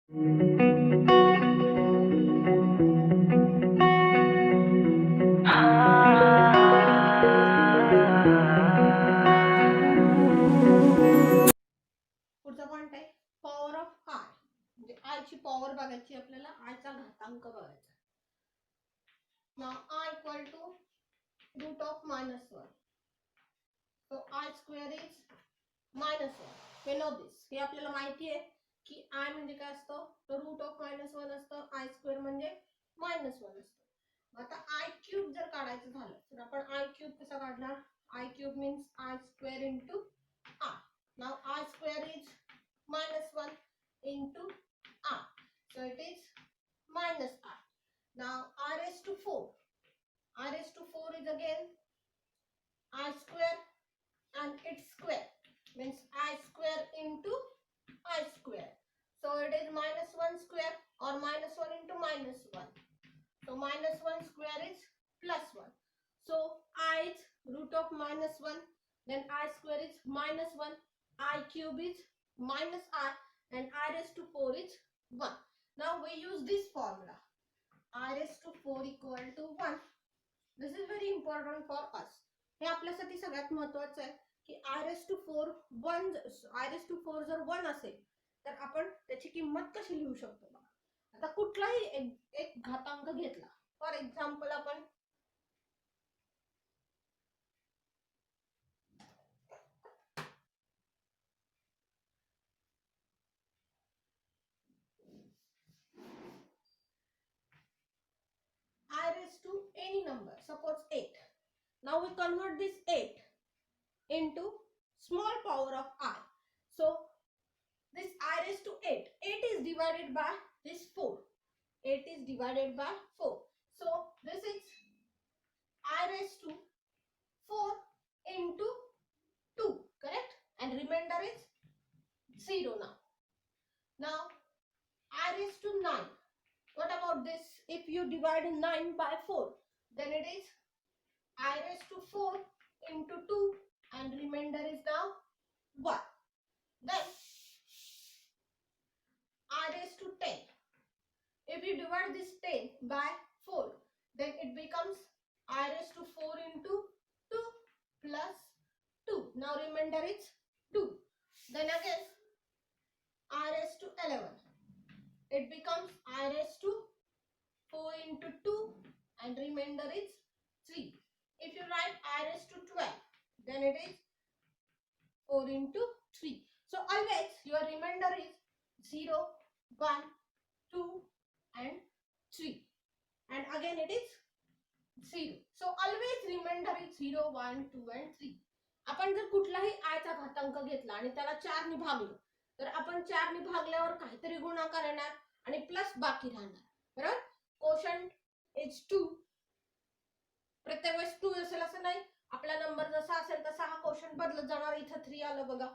पुढचा पॉइंट आहे power of I, म्हणजे आय ची पॉवर बघायची आपल्याला, आयचा घातांक बघायचा. Now I equal to root of -1. So I square is -1. We know this, हे आपल्याला माहिती आहे की आय म्हणजे काय असतं, तर रूट ऑफ -1 असतं, आय स्क्वेअर म्हणजे -1 असतं. आता आय क्यूब जर काढायचं झालं तर आपण आय क्यूब कसा काढणार, I cube means I square into I. Now I square is -1 into r, so it is minus r. Now r raised to 4, r raised to 4 is again I square and its square means I square into I square, so it is -1 square or -1 into -1, so -1 square is +1, so I is root of -1, then I square is -1, I cube is -I, and I raised to 4 is 1. Now we use this formula, I raised to 4 equal to 1. This is very important for us. हे आपल्यासाठी सगळ्यात महत्त्वाचं आहे की I raised to 4 I raised to 4 जर 1 असेल तर आपण त्याची किंमत कशी लिहू शकतो बघा. आता कुठलाही एक घातांक घेतला, फॉर एक्झाम्पल आपण I raised to any number, suppose 8. Now we convert this 8 into small power of I. So this I raised to 8. 8 is divided by this 4. 8 is divided by 4. So this is I raised to 4 into 2, correct? And remainder is 0 now. Now I raised to 9. What about this? If you divide 9 by 4, then it is I raised to 4 into 2 and remainder is now 1. Then I raised to 10. If you divide this 10 by 4, then it becomes I raised to 4 into 2 plus 2. Now remainder is 2. Then again I raised to 11. It becomes I raised to 4 into 2 and remainder is 3. If you write I raised to 12, then it is 4 into 3. So always your remainder is 0, 1, 2 and 3. And again it is 0. So always remainder is 0, 1, 2 and 3. आपण जर कुठलाही आयचा घातांक घेतला आणि त्याला 4 ने भागलं तर आपण 4 ने भागल्यावर काहीतरी गुणाकार येणार आणि प्लस बाकी राहणार, बरोबर. Quotient is 2. प्रत्येक वेळेस 2 असेल असं नाही, आपला नंबर जसा असेल तसा हा कोशंट बदलत जाणार. इथं 3 आलं बघा,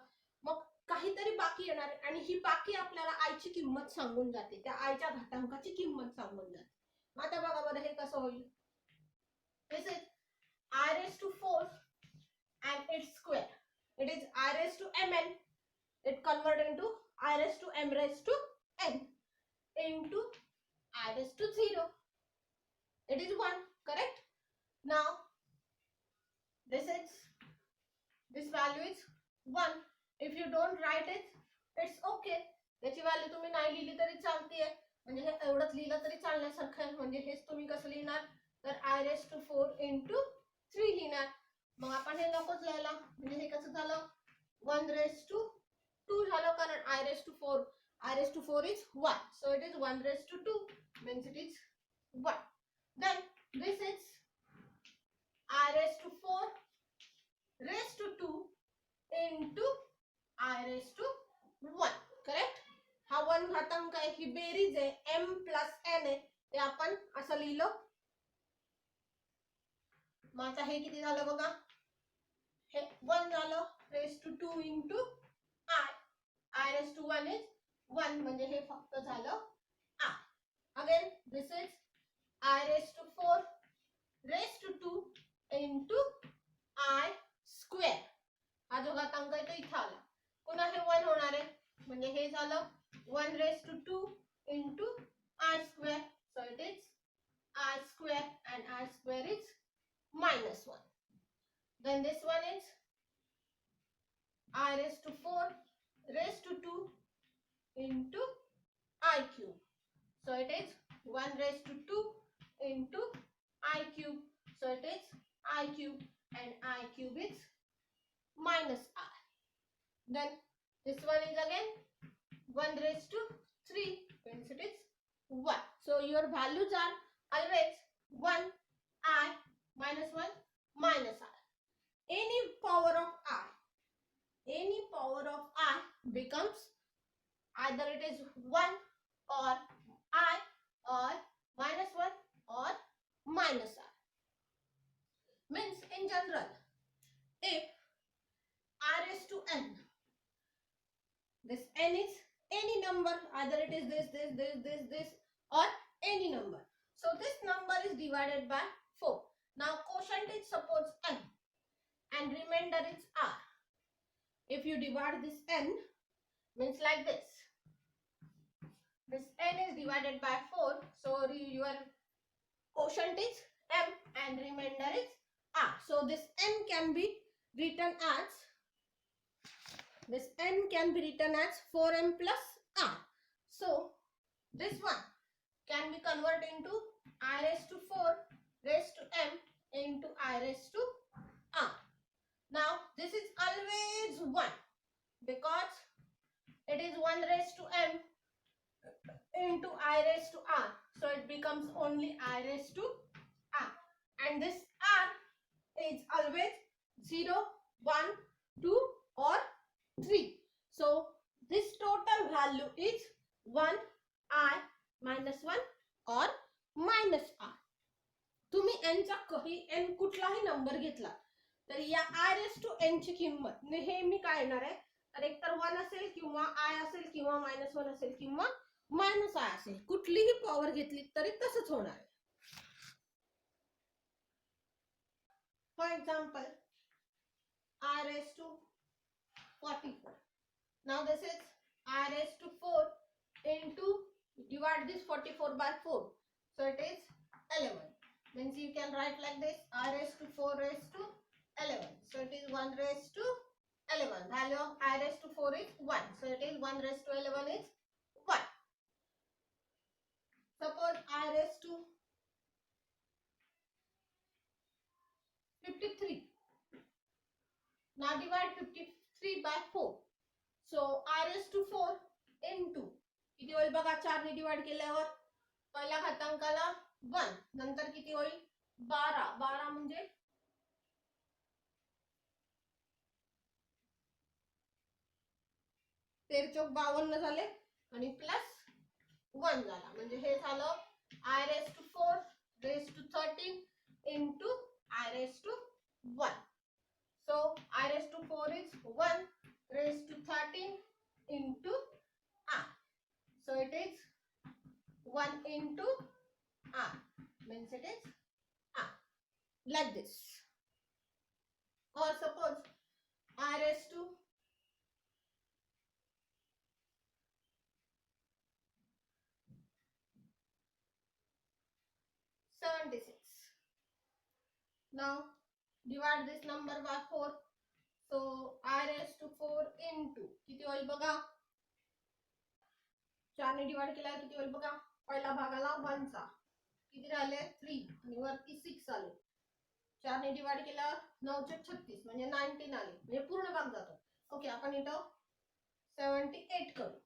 मग काहीतरी बाकी येणार आणि ही बाकी आपल्याला आयची किंमत सांगून जाते, त्या आयच्या घातांकाची किंमत सांगून जाते. आता बघा बरं हे कसं होईल. This is I raised to 4 and its square. It is I raised to mn. It converted into I raised to m raised to n into I raised to 0. It is 1, correct? Now this value is 1. If you don't write it, it's okay. त्याची value तुम्ही नाही लिहिली तरी चालते, म्हणजे हे एवढंच लिहिलं तरी चालण्यासारखं आहे. म्हणजे हेच तुम्ही कसं लिहिणार, तर I raised to 4 into 3 लिहिणार. मग आपण हे नकोच लिहायला, म्हणजे हे कसं झालं 1 raised to 2 झालं, कारण I raised to 4 is 1, so it is 1 raised to 2 means it is 1. Then this is I raised to 4 raised to 2 into I raised to 1, correct? हा 1 घातांक आहे, ही बेरीज आहे, m plus n आहे, ते आपण असं लिहिलं. मग आता हे किती झालं बघा, हे 1 झालं, raised to 2 into I raised to 1 is 1, म्हणजे हे फक्त झालं I. Again this is I raised to 4 raised to 2 into I square. हा जो घातांक आहे तो इथं आला, पुन्हा हे 1 होणार आहे, म्हणजे हे झालं 1 raised to 2 into I square. So it is I square, and I square is minus 1. Then this one is I raised to 4 raised to 2 into I cube. So it is 1 raised to 2 into I cube. So it is I cube, and I cube is minus R. Then this one is again 1 raised to 3, means it is 1. So your values are always 1, I, minus 1, minus R. Any power of I becomes either it is 1 or I or minus 1 or minus R. Means in general, if I raised to n, this n is any number, either it is this or any number. So this number is divided by 4. Now quotient is suppose n and remainder is R. If you divide this n, means like this. This n is divided by 4. So your quotient is m and remainder is R. So this n can be written as 4m plus R. So this one can be converted into I raised to 4 raised to m into I raised to R. Now this is always 1 because it is 1 raised to m into I raised to R. So it becomes only I raised to R. And this R is always 0, 1, 2 or 3. So this total value is 1, I, minus 1 or minus R. तुम्ही n चा n कुठलाही number घेतला तर या I raised to n ची किंमत नेहमी काय येणार आहे, तर एकतर 1 असेल किंवा I असेल किंवा minus 1 असेल किंवा minus I असेल. कुठलीही पॉवर घेतली तरी तसंच होणार आहे. For example, I raised to 44. Now this is I raised to 4 into, divide this 44 by 4. So it is 11. Means you can write like this, I raised to 4 raised to 11. So it is 1 raised to 11. Value of I raised to 4 is 1. So it is 1 raised to 11 is 1. Suppose I raised to 53. Now divide 53 by 4. So I raised to 4 into, किती होईल बघा, 4 ने divide केल्यावर पहिल्या घातांकाला 1, नंतर किती होईल 12. 12 म्हणजे 13 चौक 52 झाले आणि प्लस 1 झाला, म्हणजे हे झालं I raised to 4 raised to 13 into I raised to 1. So I raised to 4 is 1 raised to 13 into R. So it is 1 into R, means it is R, like this. Or suppose I raised to 76. Now divide this number by 4. So I raised to 4 into, किती होईल बघा, 4 ने divide केल्यावर किती होईल बघा, पहिला भागाला 1 चा किती राहिले 3 आणि वरती 6 आले. 4 ने डिवाइड केल्यावर 9 चे 36 म्हणजे 19 आले, म्हणजे पूर्ण भाग जातो. ओके, आपण इथं 78 करू,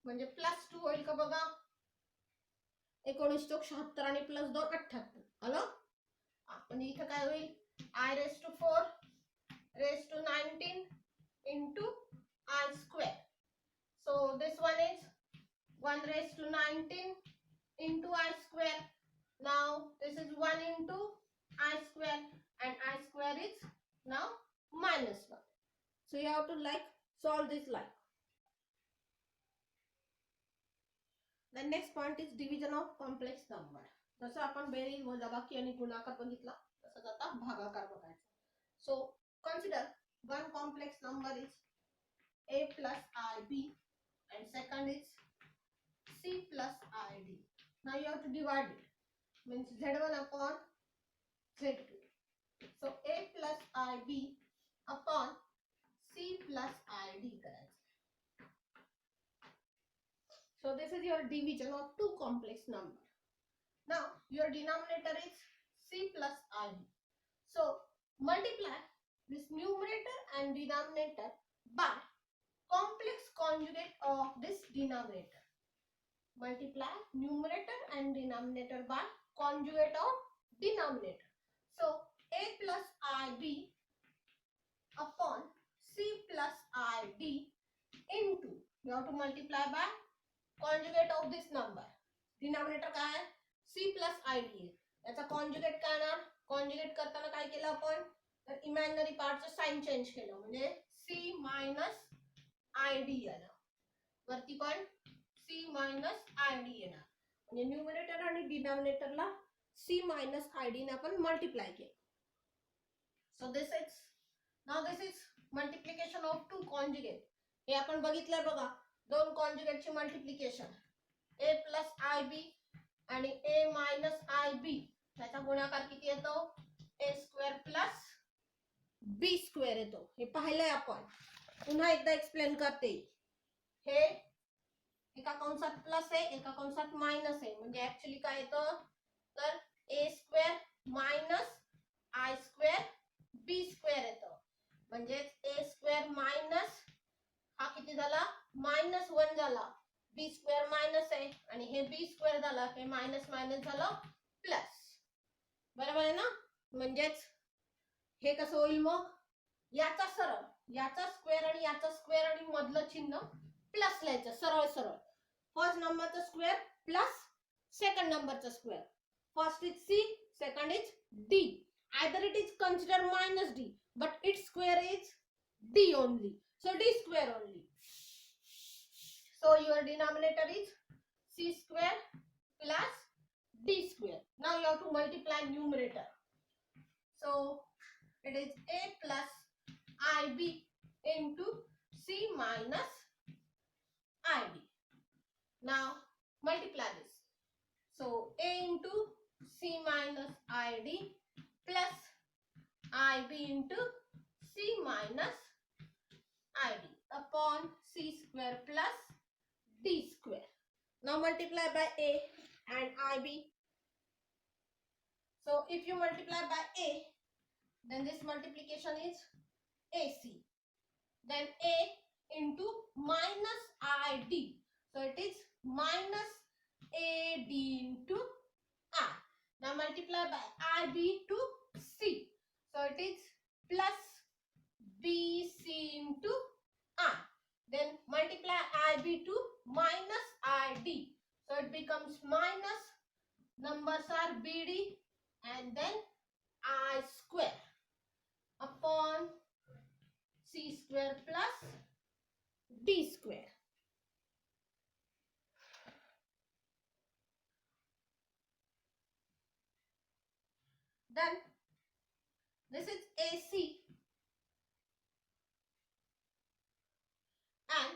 म्हणजे प्लस 2 होईल का बघा, 19 चौक 76 आणि प्लस 2 78 आलं. म्हणजे इथं काय होईल, I raised to 4 raised to 19 into I square. So this one is 1 raised to 19 into I square. Now this is 1 into I square, and I square is now minus 1. So you have to like solve this like. The next point is division of complex number. जसं आपण berries वजाबाकी आणि गुणाकार बघितला तसंच आता भागाकार बघायचा. So consider one complex number is a plus ib and second is C plus ID. Now you have to divide it. Means Z1 upon Z2. So A plus IB upon C plus ID करायचं. So this is your division of two complex numbers. Now your denominator is C plus IB. So multiply this numerator and denominator by complex conjugate of this denominator. Multiply numerator and denominator by conjugate of denominator. So A plus IB upon C plus ID into, you have to multiply by conjugate of this number. Denominator काय आहे? C plus ID आहे. याचा conjugate काय येणार? Conjugate करताना काय केलं आपण? तर इमॅजिनरी पार्टचं साइन चेंज केलं म्हणजे C minus ID आलं. वरती पण C minus ID येणार. म्हणजे न्यूमरेटर आणि डिनॉमिनेटरला C minus ID ने आपण मल्टिप्लाय केलं. So this is multiplication of two conjugate. हे आपण बघितलंय बघा, दोन conjugate ची multiplication. A plus IB आणि A minus IB त्याचा गुणाकार किती येतो? A square plus B square येतो. हे पाहिलंय आपण. पुन्हा एकदा एक्सप्लेन करते. हे एका कंसात प्लस आहे, एका कंसात मायनस आहे. म्हणजे ऍक्च्युअली काय येतं? तर A square minus I square B square येतं. म्हणजे A square minus हा किती झाला? -1 झाला. B square मायनस आहे आणि हे B square झाला, हे मायनस मायनस झालं प्लस. बरोबर आहे ना? म्हणजेच हे कसं होईल मग? याचा सरळ, याचा स्क्वेअर आणि याचा स्क्वेअर आणि मधलं चिन्ह प्लस लिहायचं सरळ सरळ. फर्स्ट नंबरचा स्क्वेअर प्लस सेकंड नंबरचा square. First is C, second is D. Either it is considered minus D, but its square is D only. So D square only. So your denominator is C square plus D square. Now you have to multiply numerator. So it is A plus IB into C minus ID. Now multiply this. So A into C minus ID plus IB into C minus ID upon C square plus D square. Now multiply by A and IB. So if you multiply by A, then this multiplication is AC. Then A into minus ID. So it is minus AD into I. Now multiply by IB to C. So it is plus BC into I. Then multiply IB to minus ID. So it becomes minus, numbers are BD and then I square upon C square plus D square. Then this is AC and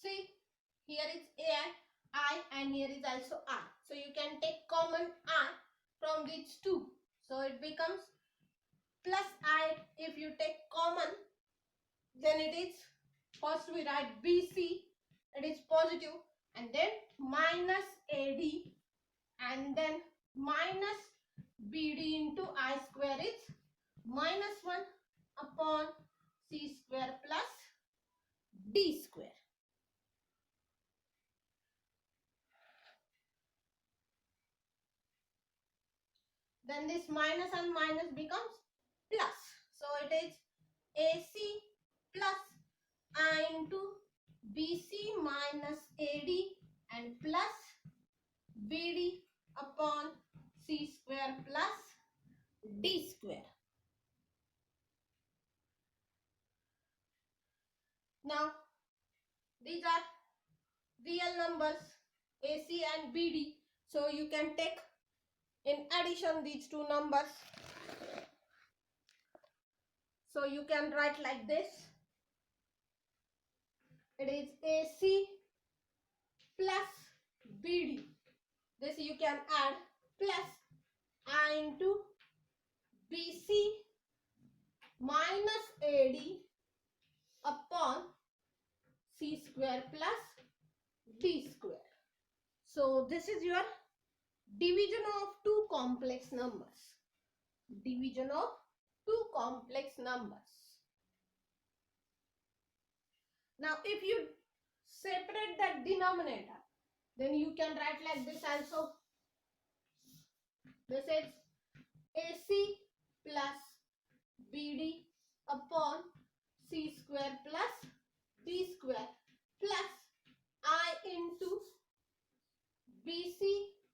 see here is A and I and here is also I. So you can take common I from these two. So it becomes plus I. If you take common, then it is, first we write BC, it is positive, and then minus AD and then minus BD into I square is -1 upon C square plus D square. Then this minus and minus becomes plus. So it is AC plus I into BC minus AD and plus BD upon C square plus D square. Now these are real numbers AC and BD. So you can take in addition these two numbers. So you can write like this. It is AC plus this you can add plus I into BC minus AD upon C square plus D square. So this is your division of two complex numbers. Division of two complex numbers. Now if you separate that denominator, then you can write like this also. This is AC plus BD upon C square plus D square plus I into BC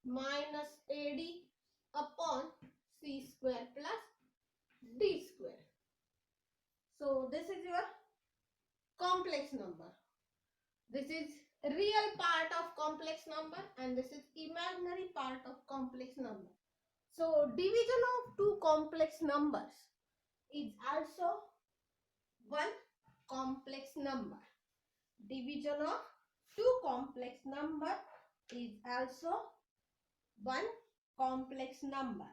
minus AD upon C square plus D square. So this is your complex number. This is real part of complex number and this is imaginary part of complex number. So division of two complex numbers is also one complex number. Division of two complex number is also one complex number.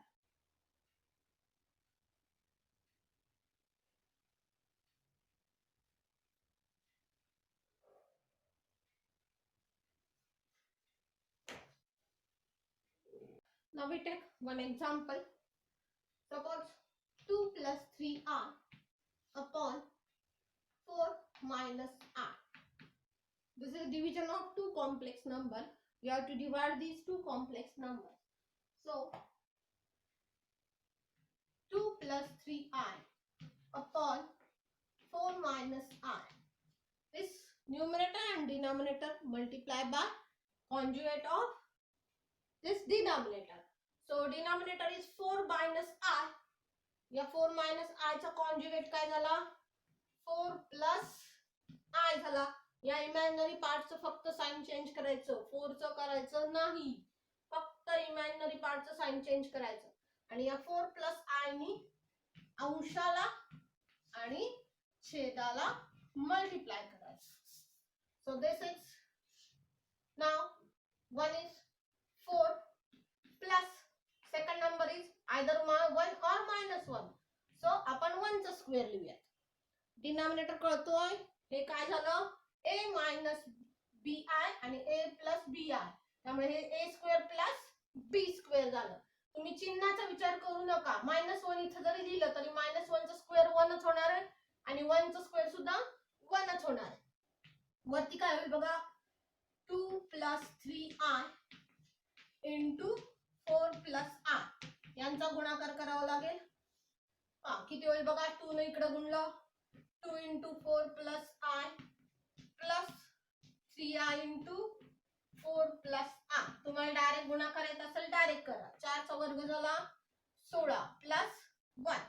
Now we take one example. Suppose 2 plus 3r upon 4 minus r. This is division of two complex number. You have to divide these two complex numbers. So 2 plus 3i upon 4 minus r. This numerator and denominator multiply by conjugate of this denominator. So denominator is 4 minus I. या 4 minus I चा conjugate काय झाला 4 plus I झाला. या imaginary पार्टचं फक्त sign change करायचं, 4 चं करायचं नाही, फक्त इमॅजिनरी पार्टचं साइन चेंज करायचं. आणि या 4 plus I नी अंशाला आणि छेदाला मल्टिप्लाय करायचं. So this is now one is 4 plus second number is either 1 or minus 1. So आपण 1 चा स्क्वेअर लिहूयात. डिनॉमिनेटर कळतोय, हे काय झालं a minus bi आणि a plus bi, त्यामुळे हे a square plus b square झालं. तुम्ही चिन्हाचा विचार करू नका. -1 इथे जरी लिहिलं तरी -1 चा स्क्वेअर 1च होणार आहे आणि 1 चा स्क्वेअर सुद्धा 1च होणार आहे. वरती काय होईल बघा 2 plus 3i into 4 plus i यांचा गुणाकार करावा लागेल. किती होईल बघा 2 ने इकडे गुणलं 2 into 4 plus i plus 3i into 4 plus i. तुम्हाला डायरेक्ट गुणाकार येत असेल डायरेक्ट करा. 4 चा वर्ग झाला 16 plus 1.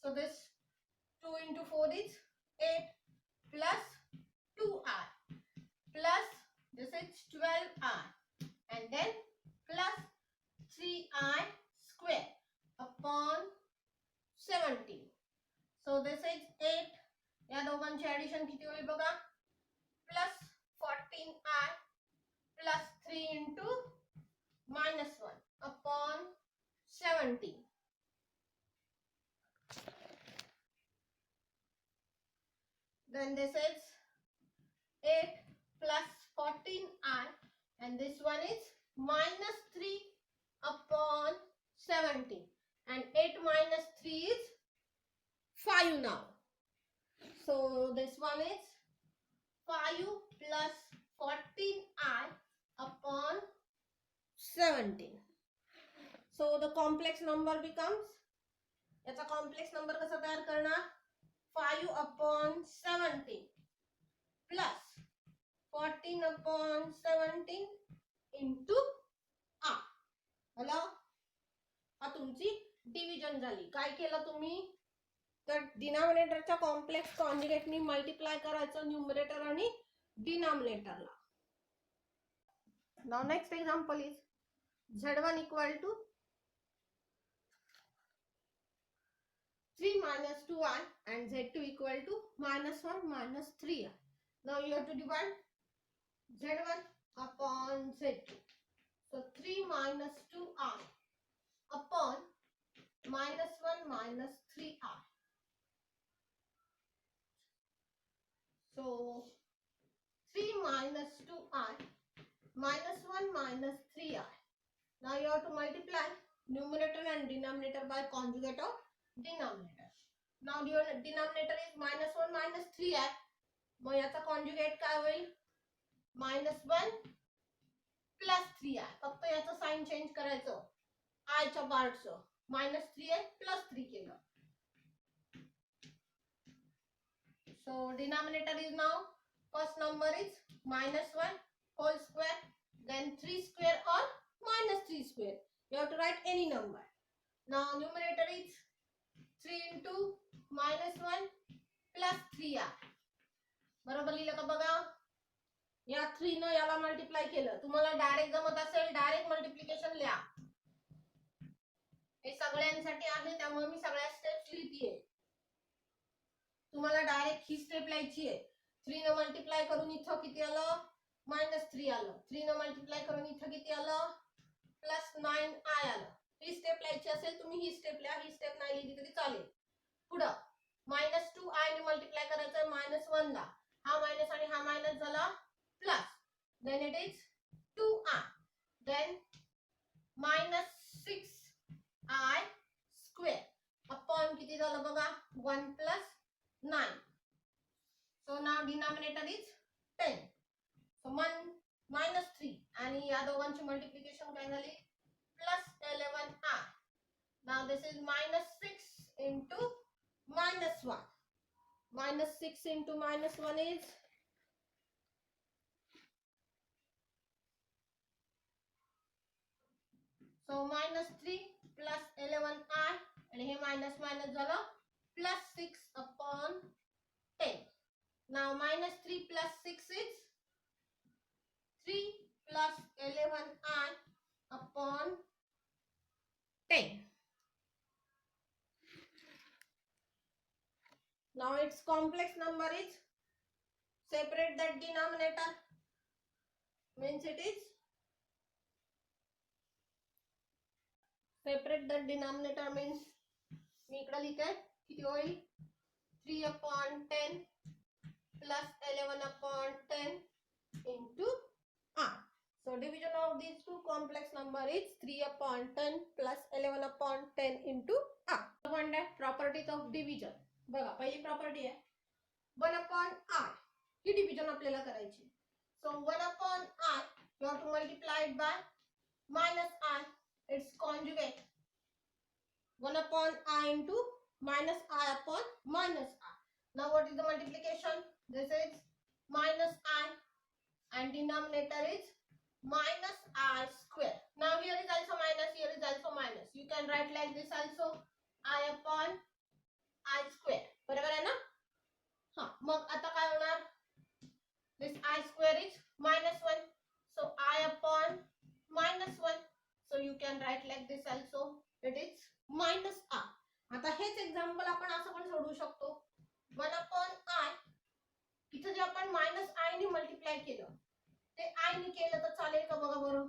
So this 2 into 4 is 8 plus 2i plus this is 12i and then plus 3i square upon 17. So this is 8. या दोघांची ऍडिशन किती होईल बघा plus 14i plus 3 into minus 1 upon 17. Then this is 8 plus 14i and this one is minus 3 upon 17 and 8 minus 3 is 5 now. So this one is 5 plus 14i upon 17. So the complex number becomes, याचा complex number कसा तयार करणार 5 upon 17 plus 14 upon 17 into r. Hello, हा तुमची division झाली. काय केलं तुम्ही तर डिनॉमिनेटरच्या कॉम्प्लेक्स कॉन्जुगेटनी मल्टिप्लाय करायचं न्यूमरेटर आणि डिनॉमिनेटरला. Now next example is z1 equal to 3 minus 2i and z2 equal to -1 minus 3i. Now you have to divide z1 upon z2. So 3 minus 2i upon minus 1 minus 3i. So 3 minus 2i minus 1 minus 3i. Now you have to multiply numerator and denominator by conjugate of denominator. Now your denominator is minus 1 minus 3i. मग याचा conjugate काय होईल? minus 1 plus 3i. फक्त याचं sign change करायचं i च्या पार्टचं. minus 3i plus 3 केलं. So denominator is now, first number is minus 1 whole square, then 3 square or minus 3 square. You have to write any number. Now numerator is 3 into minus 1 plus 3i. बरोबर लिहिलं का बघा? या 3 न याला multiply केलं. तुम्हाला डायरेक्ट जमत असेल डायरेक्ट मल्टिप्लिकेशन लिहा. हे सगळ्यांसाठी आहे त्यामुळे मी सगळ्या स्टेप्स लिहितीये. तुम्हाला डायरेक्ट ही स्टेप लिहायची आहे. 3 न मल्टिप्लाय करून इथं किती आलं? -3 आलं. 3 न मल्टिप्लाय करून इथं किती आलं? +9i आलं. ही स्टेप लिहायची असेल तुम्ही ही स्टेप लिहा. ही स्टेप नाही लिहिली तरी चालेल. पुढं -2i ने मल्टिप्लाय करायचं -1 ला. हा मायनस आणि हा मायनस झाला plus. Then it is 2i. Then -6i square upon किती झालं बघा? 1 + 9. So now denominator is 10. So -3 आणि या दोघांची मल्टिप्लिकेशन काय झाली? +11i. Now this is -6 into -1. -6 into -1 is so -3 plus 11i आणि हे मायनस मायनस झालं +6 upon 10. Now -3 plus 6 is 3 plus 11i upon 10. Now its complex number is, separate that denominator, means it is, separate that denominator means मी इकडे लिहिते किती होईल? 3 upon 10 plus 11 upon 10 into r. So division of these two complex number is 3 upon 10 plus 11 upon 10 into r. Find out properties of division. बघा पहिली property आहे 1 upon r. ही division आपल्याला करायची. So 1 upon r you have to multiply it by -i, its conjugate. 1 upon I into -i upon -i. Now what is the multiplication? This is -i and denominator is -i square. Now here is also minus, here is also minus. You can write like this also, I upon I square. बरोबर आहे ना? हां, मग आता काय होणार? This I square is -1. So I upon -1. So you can write like this also. It is -r. आता हेच example आपण असं पण सोडवू शकतो. 1 upon I. इथं जे आपण -i ने मल्टिप्लाय केलं ते i ने केलं तर चालेल का बघा बरं?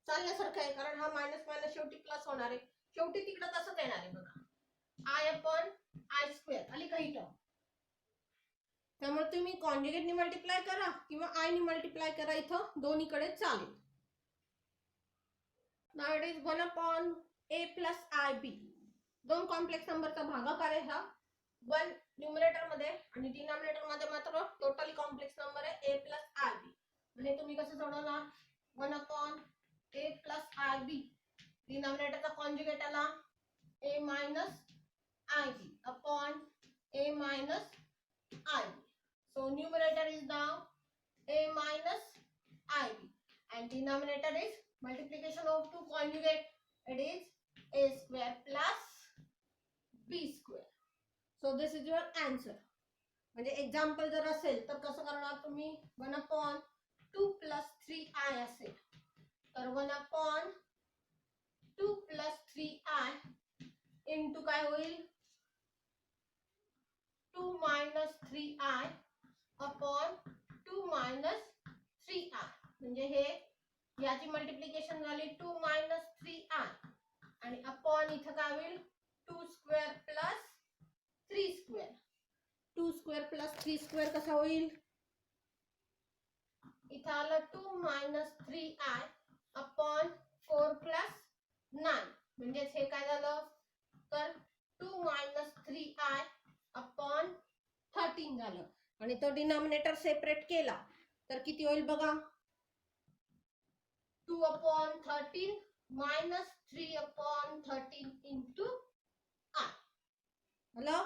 चालण्यासारखं आहे कारण हा मायनस मायनस शेवटी प्लस होणार आहे. शेवटी तिकडे तसंच येणार आहे बघा. I upon I square आली काही टर्म. त्यामुळे तुम्ही कॉन्जुगेट ने मल्टिप्लाय करा किंवा I ने मल्टिप्लाय करा, इथं दोन्हीकडे चालेल. Now it is 1 upon a plus ib. दोन कॉम्प्लेक्स नंबरचा भागाकार आहे हा. 1 न्यूमरेटर मध्ये आणि डिनॉमिनेटर मध्ये मात्र टोटली कॉम्प्लेक्स नंबर आहे a plus ib. म्हणजे तुम्ही कसं सोडवणार? 1 upon a plus ib. डिनॉमिनेटरचा कॉन्जुगेट आला a minus ib upon a minus ib. So numerator is now a minus ib and denominator is multiplication of two conjugate. It is a square plus b square. So this is your answer. म्हणजे example जर असेल तर कसं करणार तुम्ही? 1 upon 2 plus 3i असेल तर 1 upon 2 plus 3i into काय होईल? 2 minus 3i upon 2 minus 3i. म्हणजे हे याची मल्टिप्लिकेशन झाली 2 मायनस 3i आणि अपॉन इथं काय होईल 2 square plus 3 square. 2 square plus 3 square कसा होईल? इथं आलं 2 मायनस 3i अपॉन 4 प्लस 9 म्हणजेच हे काय झालं तर 2 मायनस 3i अपॉन 13 झालं आणि तो डिनॉमिनेटर सेपरेट केला तर किती होईल बघा 2 upon 13 minus 3 upon 13 into i. Hello